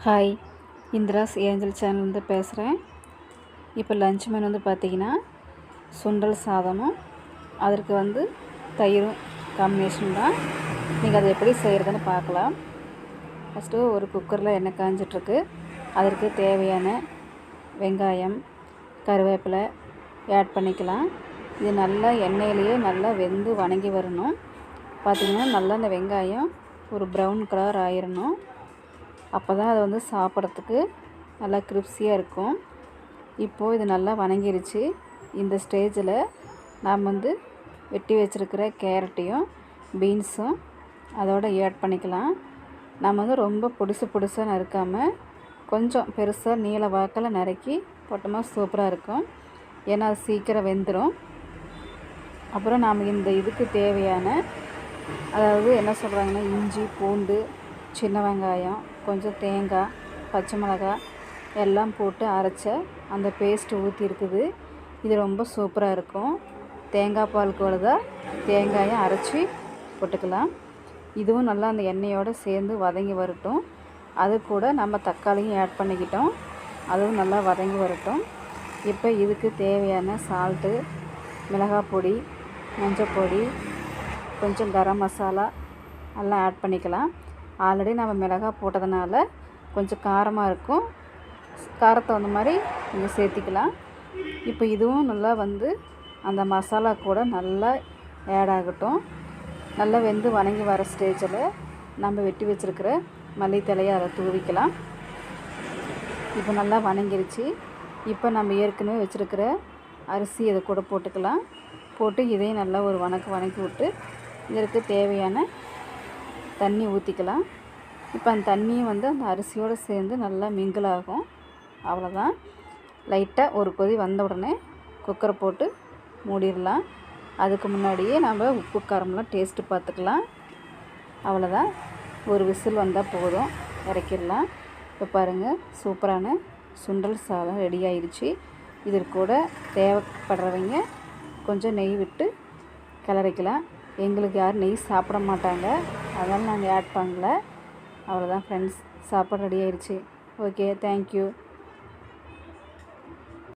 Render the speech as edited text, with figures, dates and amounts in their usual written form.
Hi, Indira's angel சேனல்லேருந்து பேசுகிறேன். இப்போ lunch menu பார்த்திங்கன்னா சுண்டல் சாதமும் அதற்கு தயிரும் காம்பினேஷன் தான். நீங்கள் அதை எப்படி செய்கிறதுன்னு பார்க்கலாம். ஃபஸ்ட்டு ஒரு குக்கரில் எண்ணெய் காஞ்சிட்ருக்கு. அதற்கு தேவையான வெங்காயம், கருவேப்பிலை ஆட் பண்ணிக்கலாம். இது நல்லா எண்ணெயிலேயே நல்லா வெந்து வணங்கி வரணும். பார்த்திங்கன்னா நல்லா அந்த வெங்காயம் ஒரு ப்ரௌன் கலர் ஆயிடணும். அப்போ தான் அது சாப்பிட்றதுக்கு நல்லா கிரிப்ஸியாக இருக்கும். இப்போது இது நல்லா வணங்கிருச்சு. இந்த ஸ்டேஜில் நாம் வெட்டி வச்சுருக்கிற கேரட்டையும் பீன்ஸும் அதோடு ஆட் பண்ணிக்கலாம். நம்ம ரொம்ப பொடிசாக நறுக்காமல் கொஞ்சம் பெருசாக நீல வாக்கில் நறுக்கி போட்டோமா சூப்பராக இருக்கும். ஏன்னா அது சீக்கிரம் வெந்துடும். அப்புறம் நாம் இந்த இதுக்கு தேவையான என்ன சொல்கிறாங்கன்னா இஞ்சி, பூண்டு, சின்ன வெங்காயம், கொஞ்சம் தேங்காய், பச்சை மிளகாய் எல்லாம் போட்டு அரைச்ச அந்த பேஸ்ட்டு ஊற்றி இருக்குது. இது ரொம்ப சூப்பராக இருக்கும். தேங்காய் பால் கூட தான் தேங்காயை அரைச்சி போட்டுக்கலாம். இதுவும் நல்லா அந்த எண்ணெயோடு சேர்ந்து வதங்கி வரட்டும். அது கூட நம்ம தக்காளியும் ஆட் பண்ணிக்கிட்டோம். அதுவும் நல்லா வதங்கி வரட்டும். இப்போ இதுக்கு தேவையான சால்ட்டு, மிளகாய் பொடி, மஞ்சள் பொடி, கொஞ்சம் கரம் மசாலா எல்லாம் ஆட் பண்ணிக்கலாம். ஆல்ரெடி நம்ம மிளகாய் போட்டதுனால கொஞ்சம் காரமாக இருக்கும். காரத்தை அந்த மாதிரி நீங்கள் சேர்த்திக்கலாம். இப்போ இதுவும் நல்லா அந்த மசாலா கூட நல்லா ஆட் ஆகட்டும். நல்லா வெந்து வணங்கி வர ஸ்டேஜில் நம்ம வெட்டி வச்சுருக்கிற மல்லித்தலையை அதை தூவிக்கலாம். இப்போ நல்லா வணங்கிருச்சு. இப்போ நம்ம ஏற்கனவே வச்சுருக்கிற அரிசி இதை கூட போட்டுக்கலாம். போட்டு இதையும் நல்லா ஒரு வணக்கி விட்டு இதற்கு தேவையான தண்ணி ஊற்றிக்கலாம். இப்போ அந்த தண்ணியும் அந்த அரிசியோடு சேர்ந்து நல்லா மிங்கிள் ஆகும். அவ்வளோதான். லைட்டாக ஒரு கொதி வந்த உடனே குக்கரை போட்டு மூடிடலாம். அதுக்கு முன்னாடியே நம்ம உப்பு காரம்லாம் டேஸ்ட்டு பார்த்துக்கலாம். அவ்வளோதான். ஒரு விசில் வந்தால் போதும், இறக்கிடலாம். இப்போ பாருங்கள், சூப்பரான சுண்டல் சாதம் ரெடி ஆயிடுச்சு. இதற்கு கூட தேவைப்படுறவங்க கொஞ்சம் நெய் விட்டு கிளறிக்கலாம். எங்களுக்கு யாரும் நெய் சாப்பிட மாட்டாங்க, அதனால் நாங்கள் ஆட் பண்ணல. அவ்வளோதான் ஃப்ரெண்ட்ஸ், சாப்பாடு ரெடி ஆயிடுச்சு. Okay, thank you.